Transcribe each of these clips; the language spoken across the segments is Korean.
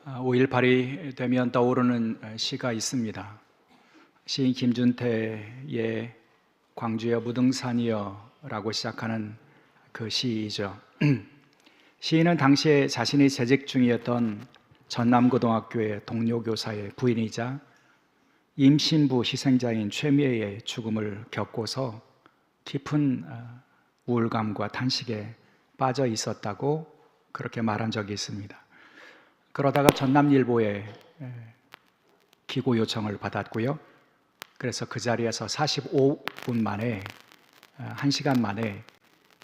5.18이 되면 떠오르는 시가 있습니다. 시인 김준태의 광주여 무등산이여 라고 시작하는 그 시이죠. 시인은 당시에 자신이 재직 중이었던 전남고등학교의 동료 교사의 부인이자 임신부 희생자인 최미애의 죽음을 겪고서 깊은 우울감과 탄식에 빠져 있었다고 그렇게 말한 적이 있습니다. 그러다가 전남일보에 기고 요청을 받았고요. 그래서 그 자리에서 45분 만에 1시간 만에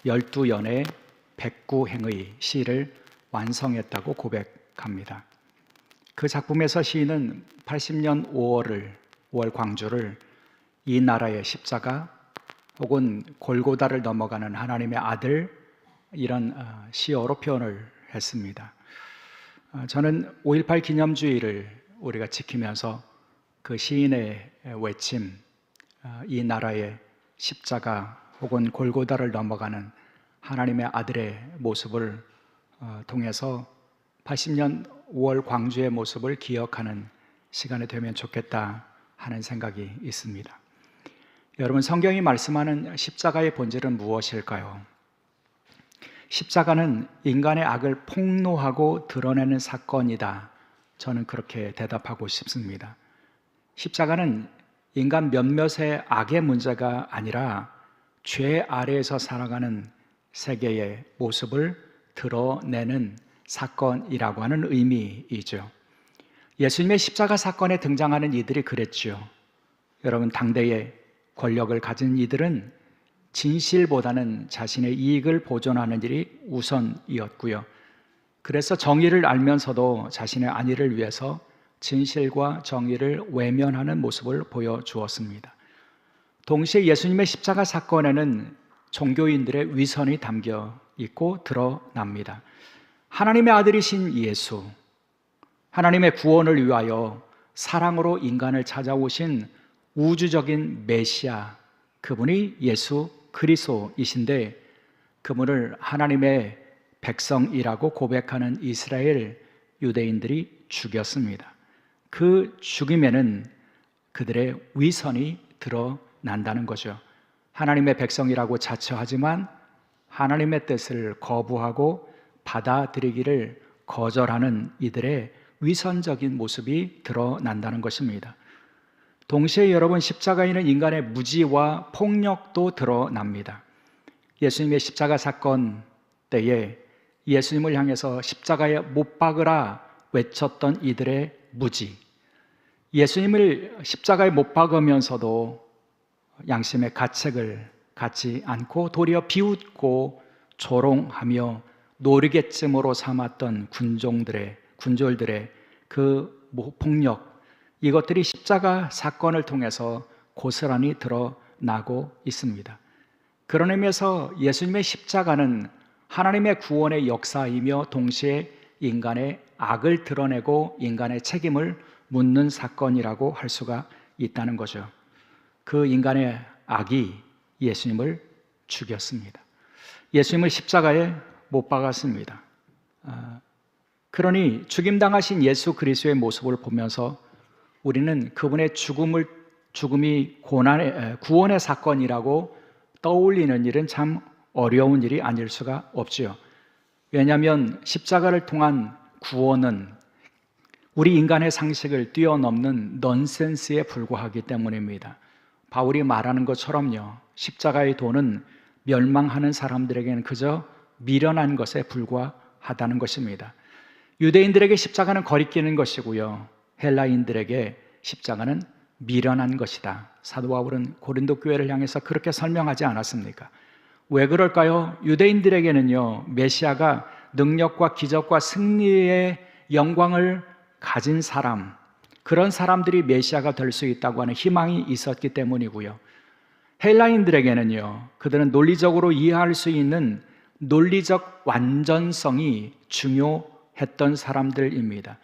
12연의 109행의 시를 완성했다고 고백합니다. 그 작품에서 시인은 80년 5월 광주를 이 나라의 십자가 혹은 골고다를 넘어가는 하나님의 아들, 이런 시어로 표현을 했습니다. 저는 5.18 기념주의를 우리가 지키면서 그 시인의 외침, 이 나라의 십자가 혹은 골고다를 넘어가는 하나님의 아들의 모습을 통해서 80년 5월 광주의 모습을 기억하는 시간이 되면 좋겠다 하는 생각이 있습니다. 여러분, 성경이 말씀하는 십자가의 본질은 무엇일까요? 십자가는 인간의 악을 폭로하고 드러내는 사건이다. 저는 그렇게 대답하고 싶습니다. 십자가는 인간 몇몇의 악의 문제가 아니라 죄 아래에서 살아가는 세계의 모습을 드러내는 사건이라고 하는 의미이죠. 예수님의 십자가 사건에 등장하는 이들이 그랬죠. 여러분, 당대의 권력을 가진 이들은 진실보다는 자신의 이익을 보존하는 일이 우선이었고요. 그래서 정의를 알면서도 자신의 안위를 위해서 진실과 정의를 외면하는 모습을 보여주었습니다. 동시에 예수님의 십자가 사건에는 종교인들의 위선이 담겨 있고 드러납니다. 하나님의 아들이신 예수, 하나님의 구원을 위하여 사랑으로 인간을 찾아오신 우주적인 메시아, 그분이 예수 그리스도이신데 그분을 하나님의 백성이라고 고백하는 이스라엘 유대인들이 죽였습니다. 그 죽임에는 그들의 위선이 드러난다는 거죠. 하나님의 백성이라고 자처하지만 하나님의 뜻을 거부하고 받아들이기를 거절하는 이들의 위선적인 모습이 드러난다는 것입니다. 동시에 여러분, 십자가에는 인간의 무지와 폭력도 드러납니다. 예수님의 십자가 사건 때에 예수님을 향해서 십자가에 못 박으라 외쳤던 이들의 무지, 예수님을 십자가에 못 박으면서도 양심의 가책을 갖지 않고 도리어 비웃고 조롱하며 노리개쯤으로 삼았던 군졸들의 그 폭력, 이것들이 십자가 사건을 통해서 고스란히 드러나고 있습니다. 그런 의미에서 예수님의 십자가는 하나님의 구원의 역사이며 동시에 인간의 악을 드러내고 인간의 책임을 묻는 사건이라고 할 수가 있다는 거죠. 그 인간의 악이 예수님을 죽였습니다. 예수님을 십자가에 못 박았습니다. 그러니 죽임당하신 예수 그리스도의 모습을 보면서 우리는 그분의 죽음이 구원의 사건이라고 떠올리는 일은 참 어려운 일이 아닐 수가 없지요. 왜냐하면 십자가를 통한 구원은 우리 인간의 상식을 뛰어넘는 넌센스에 불과하기 때문입니다. 바울이 말하는 것처럼요, 십자가의 도는 멸망하는 사람들에게는 그저 미련한 것에 불과하다는 것입니다. 유대인들에게 십자가는 거리끼는 것이고요, 헬라인들에게 십자가는 미련한 것이다. 사도 바울은 고린도 교회를 향해서 그렇게 설명하지 않았습니까? 왜 그럴까요? 유대인들에게는요, 메시아가 능력과 기적과 승리의 영광을 가진 사람, 그런 사람들이 메시아가 될 수 있다고 하는 희망이 있었기 때문이고요. 헬라인들에게는요, 그들은 논리적으로 이해할 수 있는 논리적 완전성이 중요했던 사람들입니다.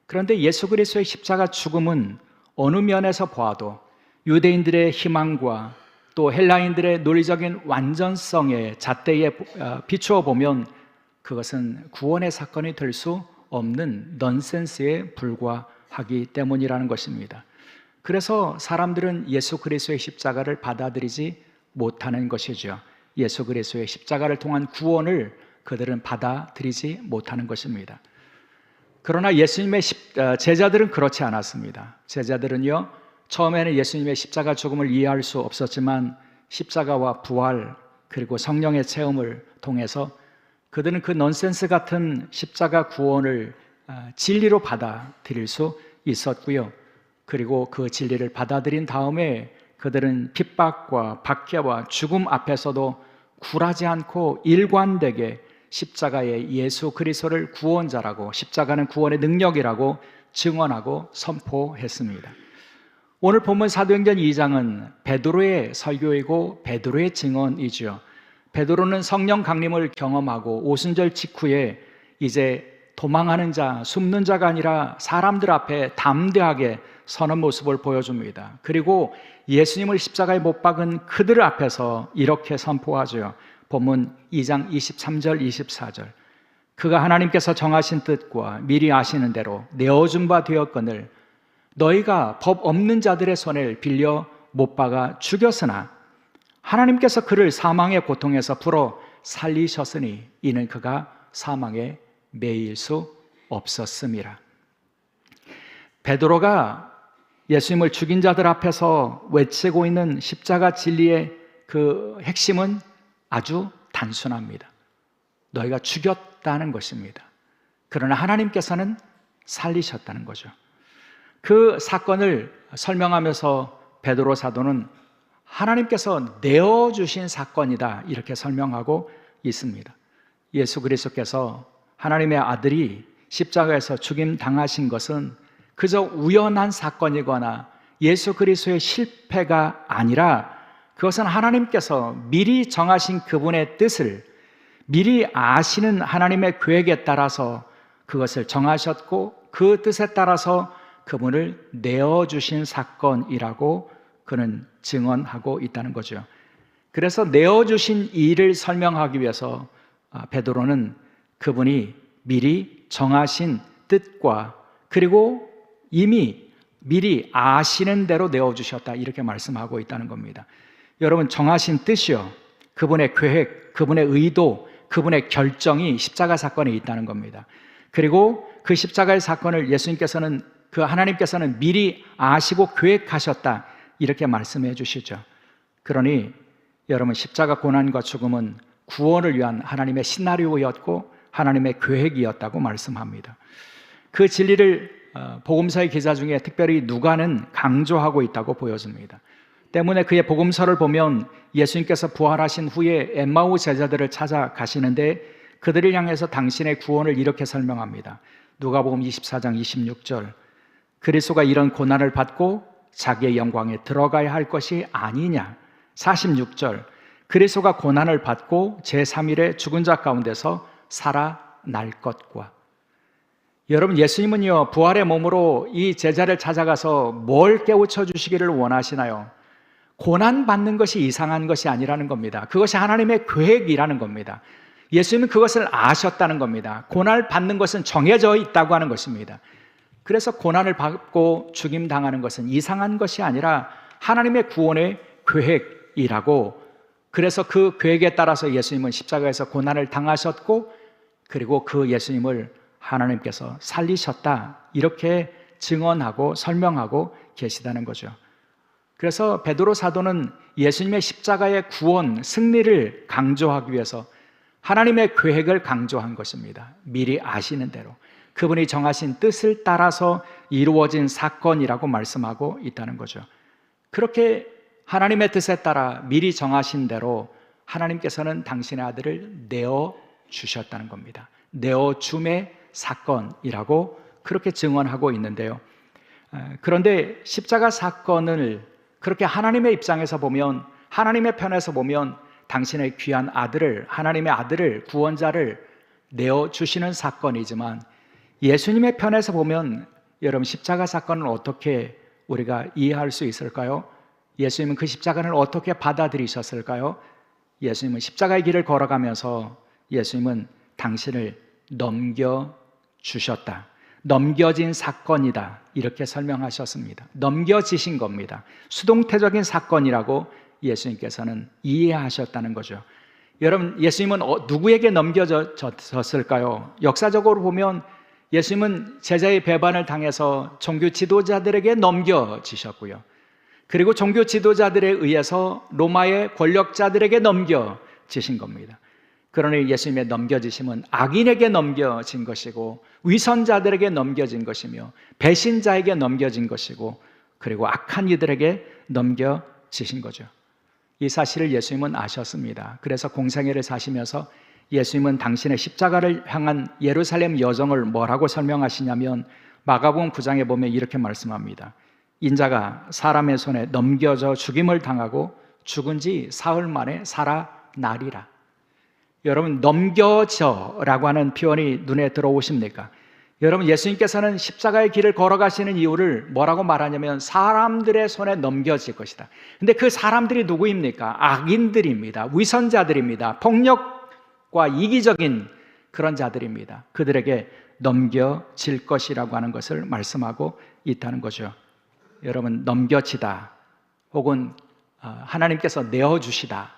그런데 예수 그리스도의 십자가 죽음은 어느 면에서 보아도 유대인들의 희망과 또 헬라인들의 논리적인 완전성의 잣대에 비추어 보면 그것은 구원의 사건이 될 수 없는 넌센스에 불과하기 때문이라는 것입니다. 그래서 사람들은 예수 그리스도의 십자가를 받아들이지 못하는 것이죠. 예수 그리스도의 십자가를 통한 구원을 그들은 받아들이지 못하는 것입니다. 그러나 예수님의 제자들은 그렇지 않았습니다. 제자들은요, 처음에는 예수님의 십자가 죽음을 이해할 수 없었지만 십자가와 부활 그리고 성령의 체험을 통해서 그들은 그 넌센스 같은 십자가 구원을 진리로 받아들일 수 있었고요. 그리고 그 진리를 받아들인 다음에 그들은 핍박과 박해와 죽음 앞에서도 굴하지 않고 일관되게 십자가의 예수 그리스도를 구원자라고, 십자가는 구원의 능력이라고 증언하고 선포했습니다. 오늘 본문 사도행전 2장은 베드로의 설교이고 베드로의 증언이죠. 베드로는 성령 강림을 경험하고 오순절 직후에 이제 도망하는 자, 숨는 자가 아니라 사람들 앞에 담대하게 서는 모습을 보여줍니다. 그리고 예수님을 십자가에 못 박은 그들 앞에서 이렇게 선포하죠. 본문 2장 23절 24절. 그가 하나님께서 정하신 뜻과 미리 아시는 대로 내어준 바 되었거늘 너희가 법 없는 자들의 손을 빌려 못 박아 죽였으나 하나님께서 그를 사망의 고통에서 풀어 살리셨으니 이는 그가 사망에 매일 수 없었음이라. 베드로가 예수님을 죽인 자들 앞에서 외치고 있는 십자가 진리의 그 핵심은 아주 단순합니다. 너희가 죽였다는 것입니다. 그러나 하나님께서는 살리셨다는 거죠. 그 사건을 설명하면서 베드로 사도는 하나님께서 내어주신 사건이다 이렇게 설명하고 있습니다. 예수 그리스도께서 하나님의 아들이 십자가에서 죽임 당하신 것은 그저 우연한 사건이거나 예수 그리스도의 실패가 아니라 그것은 하나님께서 미리 정하신 그분의 뜻을 미리 아시는 하나님의 계획에 따라서 그것을 정하셨고 그 뜻에 따라서 그분을 내어주신 사건이라고 그는 증언하고 있다는 거죠. 그래서 내어주신 일을 설명하기 위해서 베드로는 그분이 미리 정하신 뜻과 그리고 이미 미리 아시는 대로 내어주셨다 이렇게 말씀하고 있다는 겁니다. 여러분, 정하신 뜻이요, 그분의 계획, 그분의 의도, 그분의 결정이 십자가 사건에 있다는 겁니다. 그리고 그 십자가의 사건을 예수님께서는 하나님께서는 미리 아시고 계획하셨다 이렇게 말씀해 주시죠. 그러니 여러분, 십자가 고난과 죽음은 구원을 위한 하나님의 시나리오였고 하나님의 계획이었다고 말씀합니다. 그 진리를 복음서의 기자 중에 특별히 누가는 강조하고 있다고 보여집니다. 때문에 그의 복음서를 보면 예수님께서 부활하신 후에 엠마오 제자들을 찾아가시는데 그들을 향해서 당신의 구원을 이렇게 설명합니다. 누가복음 24장 26절. 그리스도가 이런 고난을 받고 자기의 영광에 들어가야 할 것이 아니냐. 46절. 그리스도가 고난을 받고 제3일에 죽은 자 가운데서 살아날 것과. 여러분, 예수님은요 부활의 몸으로 이 제자를 찾아가서 뭘 깨우쳐 주시기를 원하시나요? 고난받는 것이 이상한 것이 아니라는 겁니다. 그것이 하나님의 계획이라는 겁니다. 예수님은 그것을 아셨다는 겁니다. 고난을 받는 것은 정해져 있다고 하는 것입니다. 그래서 고난을 받고 죽임당하는 것은 이상한 것이 아니라 하나님의 구원의 계획이라고, 그래서 그 계획에 따라서 예수님은 십자가에서 고난을 당하셨고 그리고 그 예수님을 하나님께서 살리셨다 이렇게 증언하고 설명하고 계시다는 거죠. 그래서 베드로 사도는 예수님의 십자가의 구원, 승리를 강조하기 위해서 하나님의 계획을 강조한 것입니다. 미리 아시는 대로 그분이 정하신 뜻을 따라서 이루어진 사건이라고 말씀하고 있다는 거죠. 그렇게 하나님의 뜻에 따라 미리 정하신 대로 하나님께서는 당신의 아들을 내어주셨다는 겁니다. 내어줌의 사건이라고 그렇게 증언하고 있는데요. 그런데 십자가 사건을 그렇게 하나님의 입장에서 보면, 하나님의 편에서 보면 당신의 귀한 아들을, 하나님의 아들을, 구원자를 내어주시는 사건이지만 예수님의 편에서 보면 여러분, 십자가 사건을 어떻게 우리가 이해할 수 있을까요? 예수님은 그 십자가를 어떻게 받아들이셨을까요? 예수님은 십자가의 길을 걸어가면서 예수님은 당신을 넘겨주셨습니다. 주셨다. 넘겨진 사건이다. 이렇게 설명하셨습니다. 넘겨지신 겁니다. 수동태적인 사건이라고 예수님께서는 이해하셨다는 거죠. 여러분, 예수님은 누구에게 넘겨졌을까요? 역사적으로 보면 예수님은 제자의 배반을 당해서 종교 지도자들에게 넘겨지셨고요. 그리고 종교 지도자들에 의해서 로마의 권력자들에게 넘겨지신 겁니다. 그러니 예수님의 넘겨지심은 악인에게 넘겨진 것이고 위선자들에게 넘겨진 것이며 배신자에게 넘겨진 것이고 그리고 악한 이들에게 넘겨지신 거죠. 이 사실을 예수님은 아셨습니다. 그래서 공생애를 사시면서 예수님은 당신의 십자가를 향한 예루살렘 여정을 뭐라고 설명하시냐면 마가복음 9장에 보면 이렇게 말씀합니다. 인자가 사람의 손에 넘겨져 죽임을 당하고 죽은 지 사흘 만에 살아나리라. 여러분, 넘겨져라고 하는 표현이 눈에 들어오십니까? 여러분, 예수님께서는 십자가의 길을 걸어가시는 이유를 뭐라고 말하냐면 사람들의 손에 넘겨질 것이다. 근데 그 사람들이 누구입니까? 악인들입니다. 위선자들입니다. 폭력과 이기적인 그런 자들입니다. 그들에게 넘겨질 것이라고 하는 것을 말씀하고 있다는 거죠. 여러분, 넘겨지다 혹은 하나님께서 내어주시다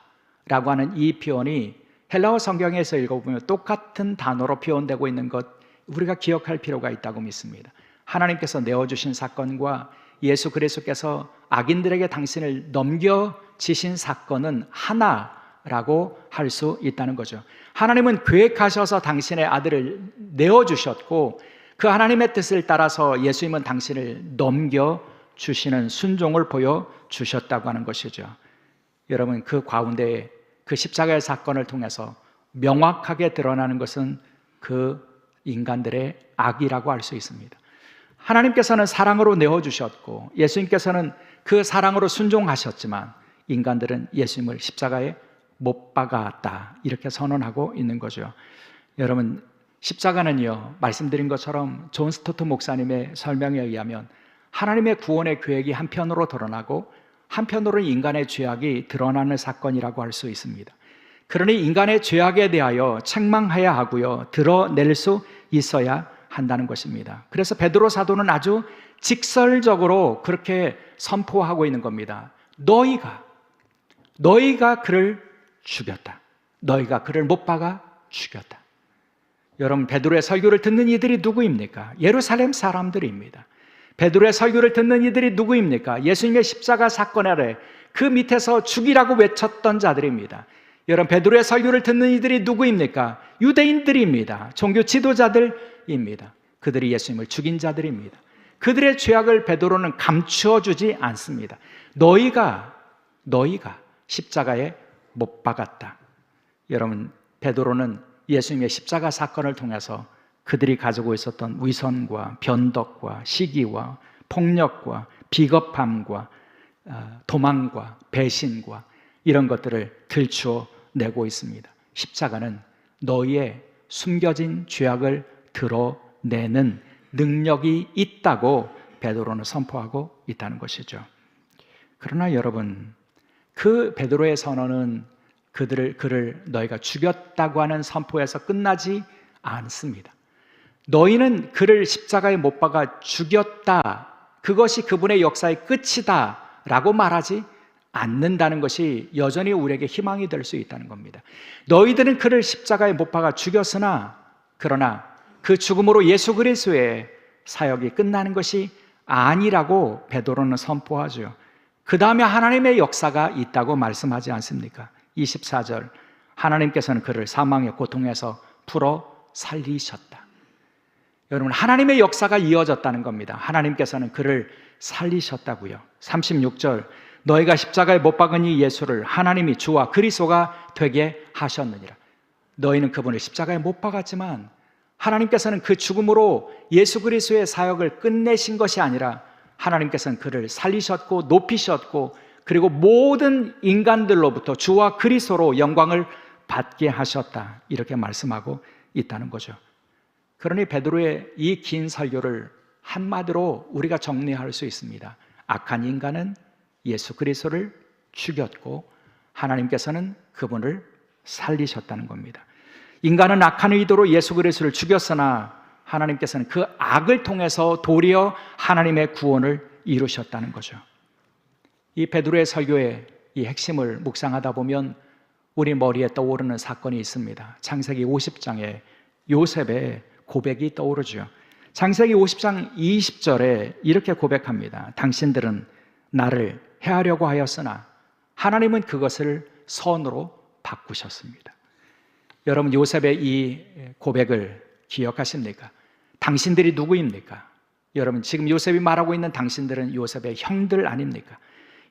라고 하는 이 표현이 헬라어 성경에서 읽어보면 똑같은 단어로 표현되고 있는 것, 우리가 기억할 필요가 있다고 믿습니다. 하나님께서 내어주신 사건과 예수 그리스도께서 악인들에게 당신을 넘겨지신 사건은 하나라고 할 수 있다는 거죠. 하나님은 계획하셔서 당신의 아들을 내어주셨고 그 하나님의 뜻을 따라서 예수님은 당신을 넘겨주시는 순종을 보여주셨다고 하는 것이죠. 여러분, 그 가운데 그 십자가의 사건을 통해서 명확하게 드러나는 것은 그 인간들의 악이라고 할 수 있습니다. 하나님께서는 사랑으로 내어주셨고 예수님께서는 그 사랑으로 순종하셨지만 인간들은 예수님을 십자가에 못 박았다 이렇게 선언하고 있는 거죠. 여러분, 십자가는요, 말씀드린 것처럼 존 스토트 목사님의 설명에 의하면 하나님의 구원의 계획이 한편으로 드러나고 한편으로는 인간의 죄악이 드러나는 사건이라고 할 수 있습니다. 그러니 인간의 죄악에 대하여 책망해야 하고요, 드러낼 수 있어야 한다는 것입니다. 그래서 베드로 사도는 아주 직설적으로 그렇게 선포하고 있는 겁니다. 너희가 그를 죽였다. 너희가 그를 못 박아 죽였다. 여러분, 베드로의 설교를 듣는 이들이 누구입니까? 예루살렘 사람들입니다. 베드로의 설교를 듣는 이들이 누구입니까? 예수님의 십자가 사건 아래 그 밑에서 죽이라고 외쳤던 자들입니다. 여러분, 베드로의 설교를 듣는 이들이 누구입니까? 유대인들입니다. 종교 지도자들입니다. 그들이 예수님을 죽인 자들입니다. 그들의 죄악을 베드로는 감추어 주지 않습니다. 너희가 십자가에 못 박았다. 여러분, 베드로는 예수님의 십자가 사건을 통해서 그들이 가지고 있었던 위선과 변덕과 시기와 폭력과 비겁함과 도망과 배신과 이런 것들을 들추어 내고 있습니다. 십자가는 너희의 숨겨진 죄악을 드러내는 능력이 있다고 베드로는 선포하고 있다는 것이죠. 그러나 여러분, 그 베드로의 선언은 그를 너희가 죽였다고 하는 선포에서 끝나지 않습니다. 너희는 그를 십자가에 못 박아 죽였다, 그것이 그분의 역사의 끝이다 라고 말하지 않는다는 것이 여전히 우리에게 희망이 될 수 있다는 겁니다. 너희들은 그를 십자가에 못 박아 죽였으나 그러나 그 죽음으로 예수 그리스도의 사역이 끝나는 것이 아니라고 베드로는 선포하죠. 그 다음에 하나님의 역사가 있다고 말씀하지 않습니까? 24절, 하나님께서는 그를 사망의 고통에서 풀어 살리셨다. 여러분, 하나님의 역사가 이어졌다는 겁니다. 하나님께서는 그를 살리셨다고요. 36절, 너희가 십자가에 못 박은 이 예수를 하나님이 주와 그리스도가 되게 하셨느니라. 너희는 그분을 십자가에 못 박았지만 하나님께서는 그 죽음으로 예수 그리스도의 사역을 끝내신 것이 아니라 하나님께서는 그를 살리셨고 높이셨고 그리고 모든 인간들로부터 주와 그리스도로 영광을 받게 하셨다, 이렇게 말씀하고 있다는 거죠. 그러니 베드로의 이 긴 설교를 한마디로 우리가 정리할 수 있습니다. 악한 인간은 예수 그리스도를 죽였고 하나님께서는 그분을 살리셨다는 겁니다. 인간은 악한 의도로 예수 그리스도를 죽였으나 하나님께서는 그 악을 통해서 도리어 하나님의 구원을 이루셨다는 거죠. 이 베드로의 설교의 이 핵심을 묵상하다 보면 우리 머리에 떠오르는 사건이 있습니다. 창세기 50장에 요셉의 고백이 떠오르죠. 창세기 50장 20절에 이렇게 고백합니다. 당신들은 나를 해하려고 하였으나 하나님은 그것을 선으로 바꾸셨습니다. 여러분, 요셉의 이 고백을 기억하십니까? 당신들이 누구입니까? 여러분, 지금 요셉이 말하고 있는 당신들은 요셉의 형들 아닙니까?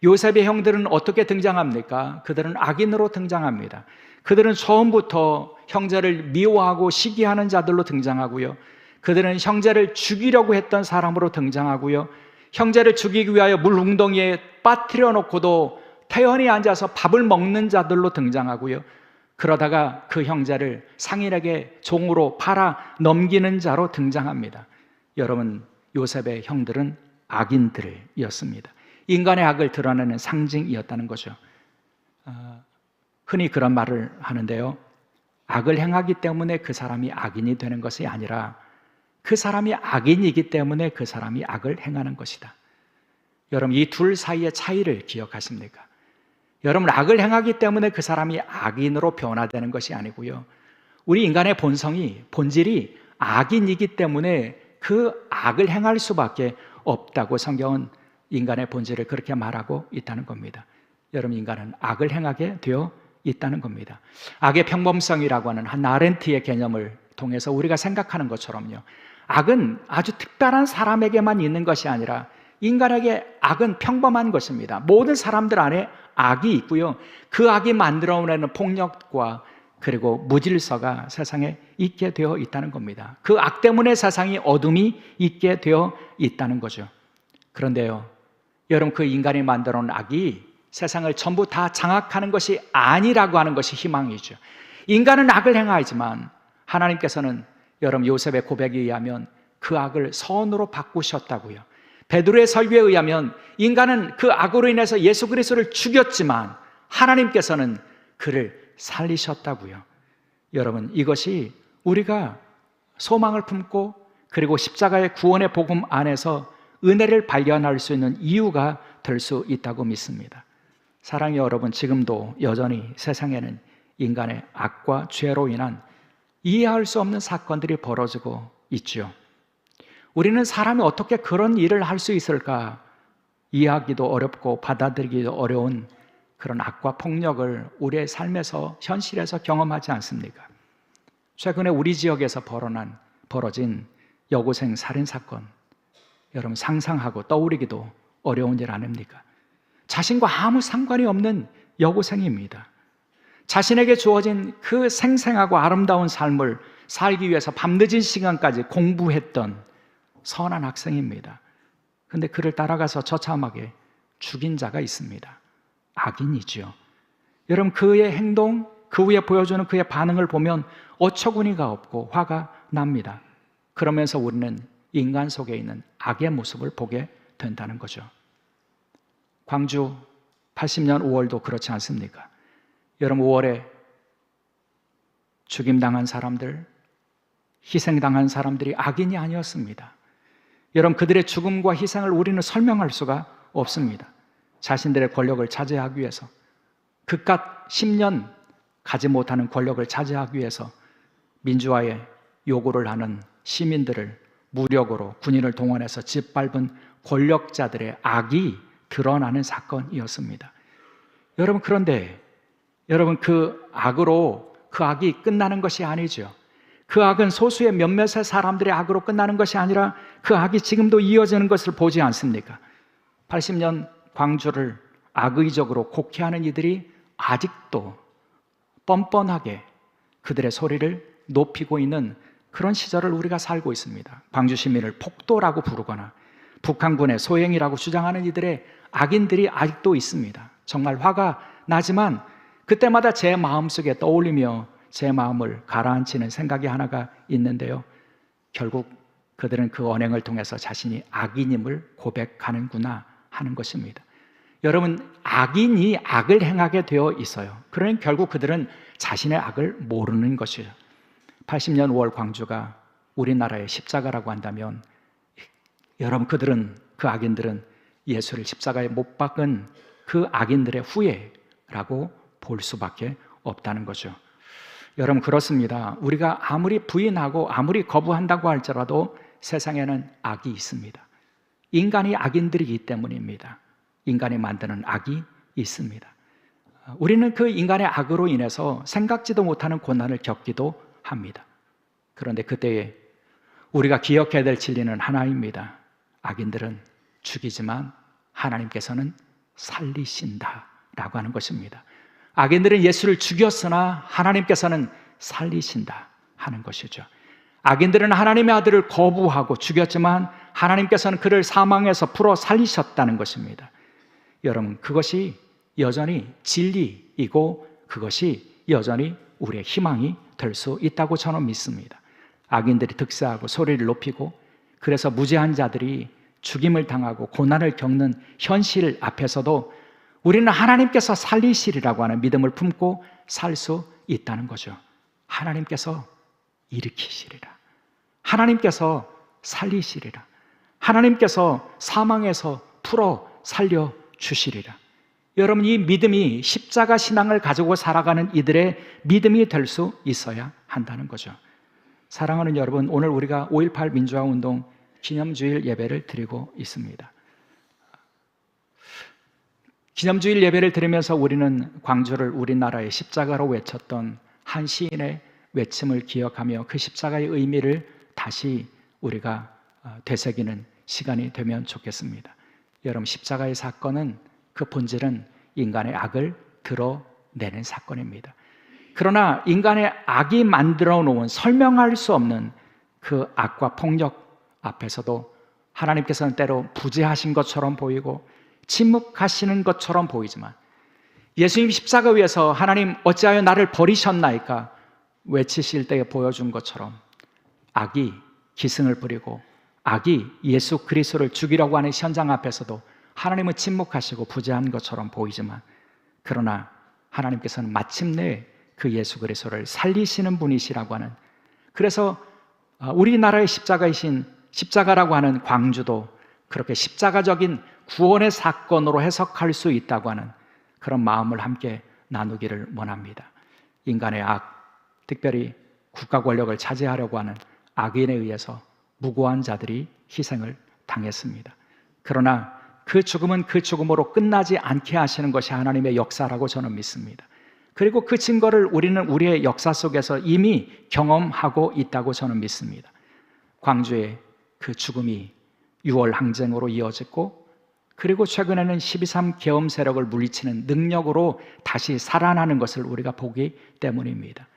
요셉의 형들은 어떻게 등장합니까? 그들은 악인으로 등장합니다. 그들은 처음부터 형제를 미워하고 시기하는 자들로 등장하고요. 그들은 형제를 죽이려고 했던 사람으로 등장하고요. 형제를 죽이기 위하여 물 웅덩이에 빠뜨려 놓고도 태연히 앉아서 밥을 먹는 자들로 등장하고요. 그러다가 그 형제를 상인에게 종으로 팔아 넘기는 자로 등장합니다. 여러분, 요셉의 형들은 악인들이었습니다. 인간의 악을 드러내는 상징이었다는 거죠. 흔히 그런 말을 하는데요. 악을 행하기 때문에 그 사람이 악인이 되는 것이 아니라 그 사람이 악인이기 때문에 그 사람이 악을 행하는 것이다. 여러분, 이 둘 사이의 차이를 기억하십니까? 여러분, 악을 행하기 때문에 그 사람이 악인으로 변화되는 것이 아니고요. 우리 인간의 본질이 악인이기 때문에 그 악을 행할 수밖에 없다고 성경은 인간의 본질을 그렇게 말하고 있다는 겁니다. 여러분, 인간은 악을 행하게 되어 있다는 겁니다. 악의 평범성이라고 하는 한 아렌트의 개념을 통해서 우리가 생각하는 것처럼요, 악은 아주 특별한 사람에게만 있는 것이 아니라 인간에게 악은 평범한 것입니다. 모든 사람들 안에 악이 있고요, 그 악이 만들어내는 폭력과 그리고 무질서가 세상에 있게 되어 있다는 겁니다. 그 악 때문에 세상이 어둠이 있게 되어 있다는 거죠. 그런데요, 여러분, 그 인간이 만들어 놓은 악이 세상을 전부 다 장악하는 것이 아니라고 하는 것이 희망이죠. 인간은 악을 행하지만 하나님께서는 여러분, 요셉의 고백에 의하면 그 악을 선으로 바꾸셨다고요. 베드로의 설교에 의하면 인간은 그 악으로 인해서 예수 그리스도를 죽였지만 하나님께서는 그를 살리셨다고요. 여러분, 이것이 우리가 소망을 품고 그리고 십자가의 구원의 복음 안에서 은혜를 발견할 수 있는 이유가 될 수 있다고 믿습니다. 사랑의 여러분, 지금도 여전히 세상에는 인간의 악과 죄로 인한 이해할 수 없는 사건들이 벌어지고 있죠. 우리는 사람이 어떻게 그런 일을 할 수 있을까 이해하기도 어렵고 받아들이기도 어려운 그런 악과 폭력을 우리의 삶에서, 현실에서 경험하지 않습니까? 최근에 우리 지역에서 벌어진 여고생 살인사건, 여러분, 상상하고 떠올리기도 어려운 일 아닙니까? 자신과 아무 상관이 없는 여고생입니다. 자신에게 주어진 그 생생하고 아름다운 삶을 살기 위해서 밤늦은 시간까지 공부했던 선한 학생입니다. 그런데 그를 따라가서 처참하게 죽인 자가 있습니다. 악인이죠. 여러분, 그의 행동, 그 후에 보여주는 그의 반응을 보면 어처구니가 없고 화가 납니다. 그러면서 우리는 인간 속에 있는 악의 모습을 보게 된다는 거죠. 광주 80년 5월도 그렇지 않습니까? 여러분, 5월에 죽임당한 사람들, 희생당한 사람들이 악인이 아니었습니다. 여러분, 그들의 죽음과 희생을 우리는 설명할 수가 없습니다. 자신들의 권력을 차지하기 위해서, 그깟 10년 가지 못하는 권력을 차지하기 위해서 민주화에 요구를 하는 시민들을 무력으로 군인을 동원해서 짓밟은 권력자들의 악이 드러나는 사건이었습니다. 여러분, 그런데 여러분, 그 악이 끝나는 것이 아니죠. 그 악은 소수의 몇몇의 사람들의 악으로 끝나는 것이 아니라 그 악이 지금도 이어지는 것을 보지 않습니까? 80년 광주를 악의적으로 곡해하는 이들이 아직도 뻔뻔하게 그들의 소리를 높이고 있는 그런 시절을 우리가 살고 있습니다. 광주 시민을 폭도라고 부르거나 북한군의 소행이라고 주장하는 이들의 악인들이 아직도 있습니다. 정말 화가 나지만 그때마다 제 마음속에 떠올리며 제 마음을 가라앉히는 생각이 하나가 있는데요, 결국 그들은 그 언행을 통해서 자신이 악인임을 고백하는구나 하는 것입니다. 여러분, 악인이 악을 행하게 되어 있어요. 그러니 결국 그들은 자신의 악을 모르는 것이죠. 80년 5월 광주가 우리나라의 십자가라고 한다면 여러분 그 악인들은 예수를 십자가에 못 박은 그 악인들의 후예라고 볼 수밖에 없다는 거죠. 여러분 그렇습니다. 우리가 아무리 부인하고 아무리 거부한다고 할지라도 세상에는 악이 있습니다. 인간이 악인들이기 때문입니다. 인간이 만드는 악이 있습니다. 우리는 그 인간의 악으로 인해서 생각지도 못하는 고난을 겪기도 합니다. 그런데 그때에 우리가 기억해야 될 진리는 하나입니다. 악인들은 죽이지만 하나님께서는 살리신다라고 하는 것입니다. 악인들은 예수를 죽였으나 하나님께서는 살리신다 하는 것이죠. 악인들은 하나님의 아들을 거부하고 죽였지만 하나님께서는 그를 사망에서 풀어 살리셨다는 것입니다. 여러분 그것이 여전히 진리이고 그것이 여전히 우리의 희망이 될 수 있다고 저는 믿습니다. 악인들이 득세하고 소리를 높이고 그래서 무죄한 자들이 죽임을 당하고 고난을 겪는 현실 앞에서도 우리는 하나님께서 살리시리라고 하는 믿음을 품고 살 수 있다는 거죠. 하나님께서 일으키시리라. 하나님께서 살리시리라. 하나님께서 사망에서 풀어 살려주시리라. 여러분 이 믿음이 십자가 신앙을 가지고 살아가는 이들의 믿음이 될 수 있어야 한다는 거죠. 사랑하는 여러분, 오늘 우리가 5.18 민주화운동 기념주일 예배를 드리고 있습니다. 기념주일 예배를 드리면서 우리는 광주를 우리나라의 십자가로 외쳤던 한 시인의 외침을 기억하며 그 십자가의 의미를 다시 우리가 되새기는 시간이 되면 좋겠습니다. 여러분 십자가의 사건은 그 본질은 인간의 악을 드러내는 사건입니다. 그러나 인간의 악이 만들어 놓은 설명할 수 없는 그 악과 폭력 앞에서도 하나님께서는 때로 부재하신 것처럼 보이고 침묵하시는 것처럼 보이지만 예수님 십자가 위에서 하나님 어찌하여 나를 버리셨나이까 외치실 때에 보여준 것처럼 악이 기승을 부리고 악이 예수 그리스도를 죽이려고 하는 현장 앞에서도 하나님은 침묵하시고 부재한 것처럼 보이지만 그러나 하나님께서는 마침내 그 예수 그리스도를 살리시는 분이시라고 하는, 그래서 우리나라의 십자가이신 십자가라고 하는 광주도 그렇게 십자가적인 구원의 사건으로 해석할 수 있다고 하는 그런 마음을 함께 나누기를 원합니다. 인간의 악, 특별히 국가 권력을 차지하려고 하는 악인에 의해서 무고한 자들이 희생을 당했습니다. 그러나 그 죽음은 그 죽음으로 끝나지 않게 하시는 것이 하나님의 역사라고 저는 믿습니다. 그리고 그 증거를 우리는 우리의 역사 속에서 이미 경험하고 있다고 저는 믿습니다. 광주의 그 죽음이 6월 항쟁으로 이어졌고 그리고 최근에는 12.3 계엄 세력을 물리치는 능력으로 다시 살아나는 것을 우리가 보기 때문입니다.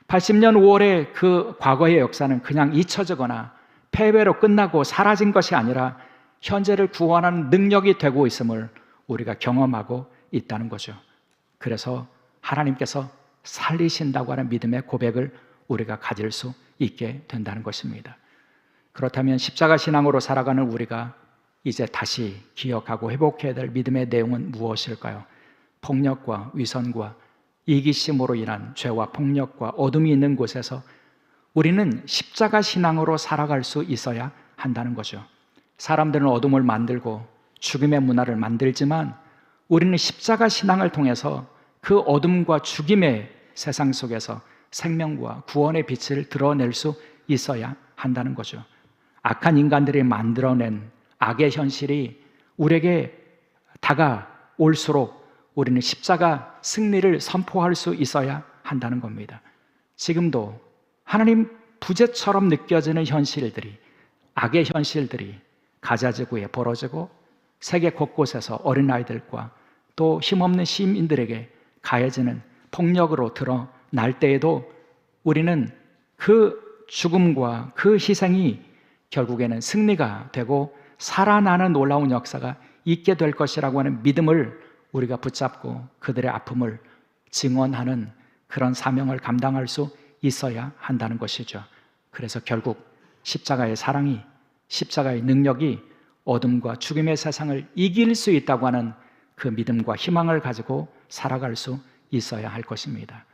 80년 5월의 그 과거의 역사는 그냥 잊혀지거나 패배로 끝나고 사라진 것이 아니라 현재를 구원하는 능력이 되고 있음을 우리가 경험하고 있다는 거죠. 그래서 하나님께서 살리신다고 하는 믿음의 고백을 우리가 가질 수 있게 된다는 것입니다. 그렇다면 십자가 신앙으로 살아가는 우리가 이제 다시 기억하고 회복해야 될 믿음의 내용은 무엇일까요? 폭력과 위선과 이기심으로 인한 죄와 폭력과 어둠이 있는 곳에서 우리는 십자가 신앙으로 살아갈 수 있어야 한다는 거죠. 사람들은 어둠을 만들고 죽임의 문화를 만들지만 우리는 십자가 신앙을 통해서 그 어둠과 죽임의 세상 속에서 생명과 구원의 빛을 드러낼 수 있어야 한다는 거죠. 악한 인간들이 만들어낸 악의 현실이 우리에게 다가올수록 우리는 십자가 승리를 선포할 수 있어야 한다는 겁니다. 지금도 하나님 부재처럼 느껴지는 현실들이, 악의 현실들이 가자지구에 벌어지고 세계 곳곳에서 어린아이들과 또 힘없는 시민들에게 가해지는 폭력으로 드러날 때에도 우리는 그 죽음과 그 희생이 결국에는 승리가 되고 살아나는 놀라운 역사가 있게 될 것이라고 하는 믿음을 우리가 붙잡고 그들의 아픔을 증언하는 그런 사명을 감당할 수 있어야 한다는 것이죠. 그래서 결국 십자가의 사랑이, 십자가의 능력이 어둠과 죽음의 세상을 이길 수 있다고 하는 그 믿음과 희망을 가지고 살아갈 수 있어야 할 것입니다.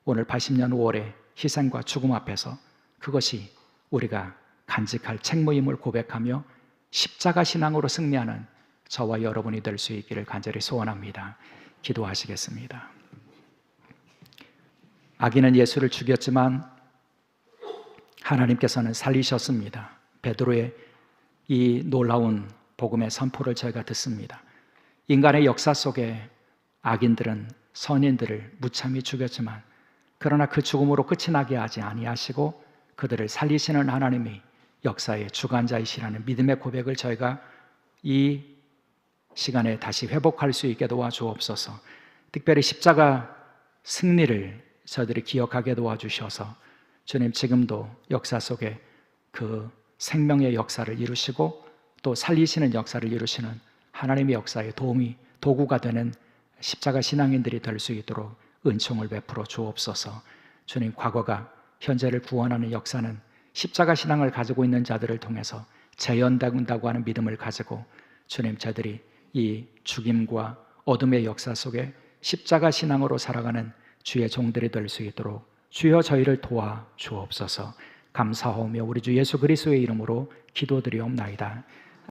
오늘 80년 5월의 희생과 죽음 앞에서 그것이 우리가 간직할 책무임을 고백하며 십자가 신앙으로 승리하는 저와 여러분이 될 수 있기를 간절히 소원합니다. 기도하시겠습니다. 악인은 예수를 죽였지만 하나님께서는 살리셨습니다. 베드로의 이 놀라운 복음의 선포를 저희가 듣습니다. 인간의 역사 속에 악인들은 선인들을 무참히 죽였지만 그러나 그 죽음으로 끝이 나게 하지 아니하시고 그들을 살리시는 하나님이 역사의 주관자이시라는 믿음의 고백을 저희가 이 시간에 다시 회복할 수 있게 도와주옵소서. 특별히 십자가 승리를 저희들이 기억하게 도와주셔서 주님 지금도 역사 속에 그 생명의 역사를 이루시고 또 살리시는 역사를 이루시는 하나님의 역사의 도구가 되는 십자가 신앙인들이 될 수 있도록 은총을 베풀어 주옵소서. 주님, 과거가 현재를 구원하는 역사는 십자가 신앙을 가지고 있는 자들을 통해서 재현된다고 하는 믿음을 가지고 주님, 저희들이 이 죽임과 어둠의 역사 속에 십자가 신앙으로 살아가는 주의 종들이 될 수 있도록 주여 저희를 도와 주옵소서. 감사하오며 우리 주 예수 그리스도의 이름으로 기도드리옵나이다.